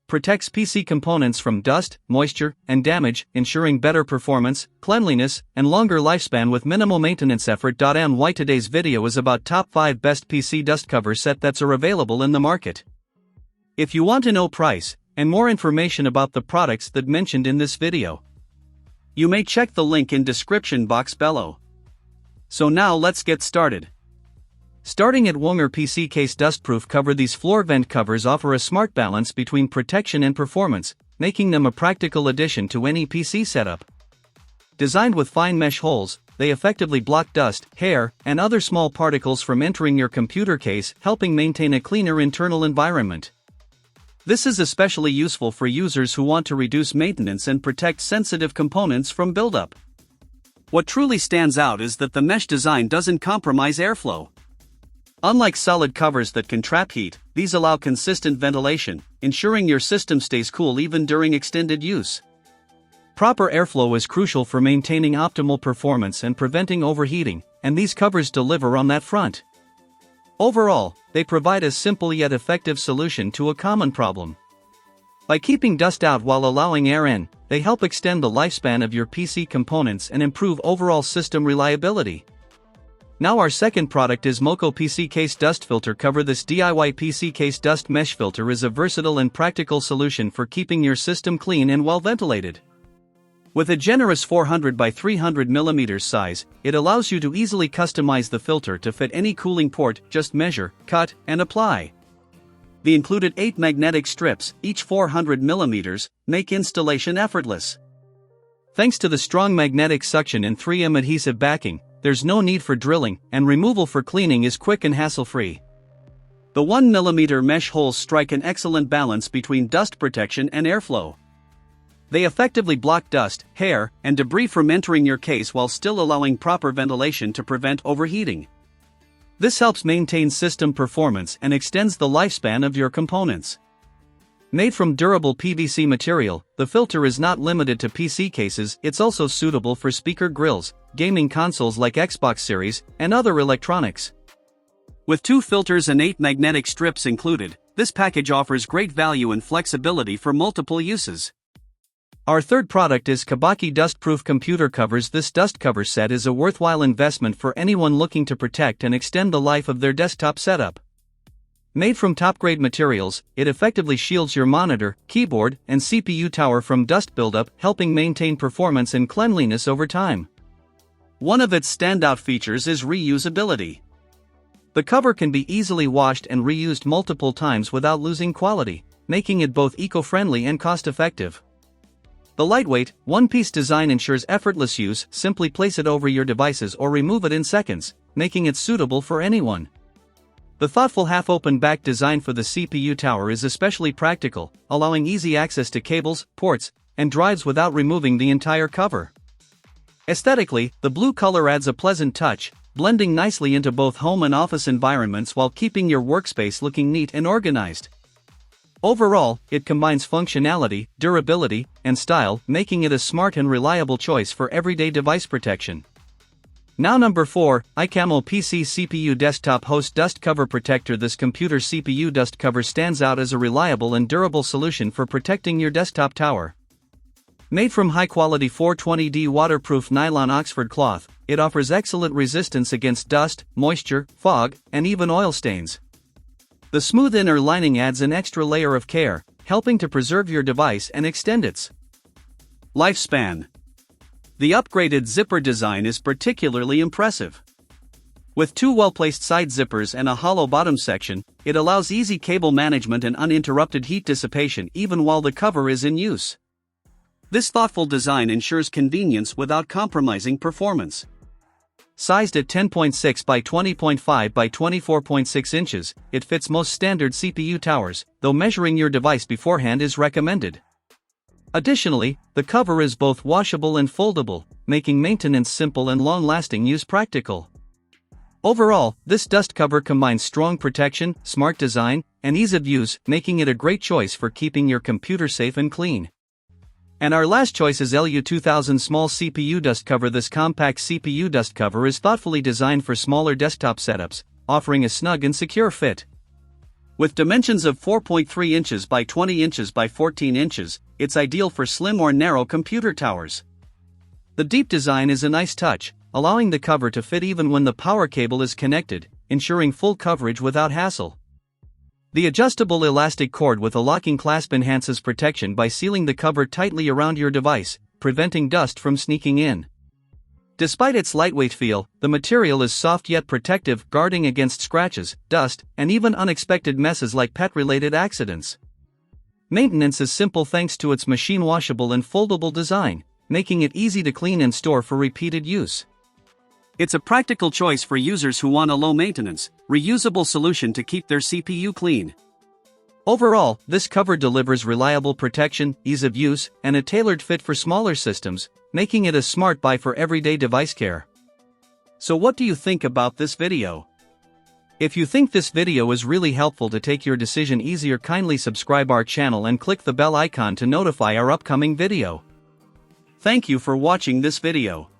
protects PC components from dust, moisture, and damage, ensuring better performance, cleanliness, and longer lifespan with minimal maintenance effort. My today's video is about top 5 best PC dust cover set that are available in the market. If you want to know price and more information about the products that mentioned in this video, you may check the link in description box below. So now let's get started. Starting at Wonger PC Case Dustproof Cover. These floor vent covers offer a smart balance between protection and performance, making them a practical addition to any PC setup. Designed with fine mesh holes, they effectively block dust, hair, and other small particles from entering your computer case, helping maintain a cleaner internal environment. This is especially useful for users who want to reduce maintenance and protect sensitive components from buildup. What truly stands out is that the mesh design doesn't compromise airflow. Unlike solid covers that can trap heat, these allow consistent ventilation, ensuring your system stays cool even during extended use. Proper airflow is crucial for maintaining optimal performance and preventing overheating, and these covers deliver on that front. Overall, they provide a simple yet effective solution to a common problem. By keeping dust out while allowing air in, they help extend the lifespan of your PC components and improve overall system reliability. Now our second product is Moco PC Case Dust Filter Cover. This DIY PC case dust mesh filter is a versatile and practical solution for keeping your system clean and well ventilated. With a generous 400 by 300 mm size, it allows you to easily customize the filter to fit any cooling port. Just measure, cut, and apply. The included 8 magnetic strips, each 400 mm, make installation effortless. Thanks to the strong magnetic suction and 3M adhesive backing, there's no need for drilling, and removal for cleaning is quick and hassle-free. The 1 mm mesh holes strike an excellent balance between dust protection and airflow. They effectively block dust, hair, and debris from entering your case while still allowing proper ventilation to prevent overheating. This helps maintain system performance and extends the lifespan of your components. Made from durable PVC material, the filter is not limited to PC cases, it's also suitable for speaker grills, gaming consoles like Xbox Series, and other electronics. With 2 filters and 8 magnetic strips included, this package offers great value and flexibility for multiple uses. Our third product is Kabaki Dustproof Computer Covers. This dust cover set is a worthwhile investment for anyone looking to protect and extend the life of their desktop setup. Made from top-grade materials, it effectively shields your monitor, keyboard, and CPU tower from dust buildup, helping maintain performance and cleanliness over time. One of its standout features is reusability. The cover can be easily washed and reused multiple times without losing quality, making it both eco-friendly and cost-effective. The lightweight, one-piece design ensures effortless use. Simply place it over your devices or remove it in seconds, making it suitable for anyone. The thoughtful half-open back design for the CPU tower is especially practical, allowing easy access to cables, ports, and drives without removing the entire cover. Aesthetically, the blue color adds a pleasant touch, blending nicely into both home and office environments while keeping your workspace looking neat and organized. Overall, it combines functionality, durability, and style, making it a smart and reliable choice for everyday device protection. Now number 4, iCamo PC CPU Desktop Host Dust Cover Protector. This computer CPU dust cover stands out as a reliable and durable solution for protecting your desktop tower. Made from high-quality 420D waterproof nylon Oxford cloth, it offers excellent resistance against dust, moisture, fog, and even oil stains. The smooth inner lining adds an extra layer of care, helping to preserve your device and extend its lifespan. The upgraded zipper design is particularly impressive. With 2 well-placed side zippers and a hollow bottom section, it allows easy cable management and uninterrupted heat dissipation even while the cover is in use. This thoughtful design ensures convenience without compromising performance. Sized at 10.6 by 20.5 by 24.6 inches, it fits most standard CPU towers, though measuring your device beforehand is recommended. Additionally, the cover is both washable and foldable, making maintenance simple and long-lasting use practical. Overall, this dust cover combines strong protection, smart design, and ease of use, making it a great choice for keeping your computer safe and clean. And our last choice is LU2000 Small CPU Dust Cover. This compact CPU dust cover is thoughtfully designed for smaller desktop setups, offering a snug and secure fit. With dimensions of 4.3 inches by 20 inches by 14 inches, it's ideal for slim or narrow computer towers. The deep design is a nice touch, allowing the cover to fit even when the power cable is connected, ensuring full coverage without hassle. The adjustable elastic cord with a locking clasp enhances protection by sealing the cover tightly around your device, preventing dust from sneaking in. Despite its lightweight feel, the material is soft yet protective, guarding against scratches, dust, and even unexpected messes like pet-related accidents. Maintenance is simple thanks to its machine-washable and foldable design, making it easy to clean and store for repeated use. It's a practical choice for users who want a low-maintenance, reusable solution to keep their CPU clean. Overall, this cover delivers reliable protection, ease of use, and a tailored fit for smaller systems, making it a smart buy for everyday device care. So what do you think about this video? If you think this video is really helpful to take your decision easier, kindly subscribe our channel and click the bell icon to notify our upcoming video. Thank you for watching this video.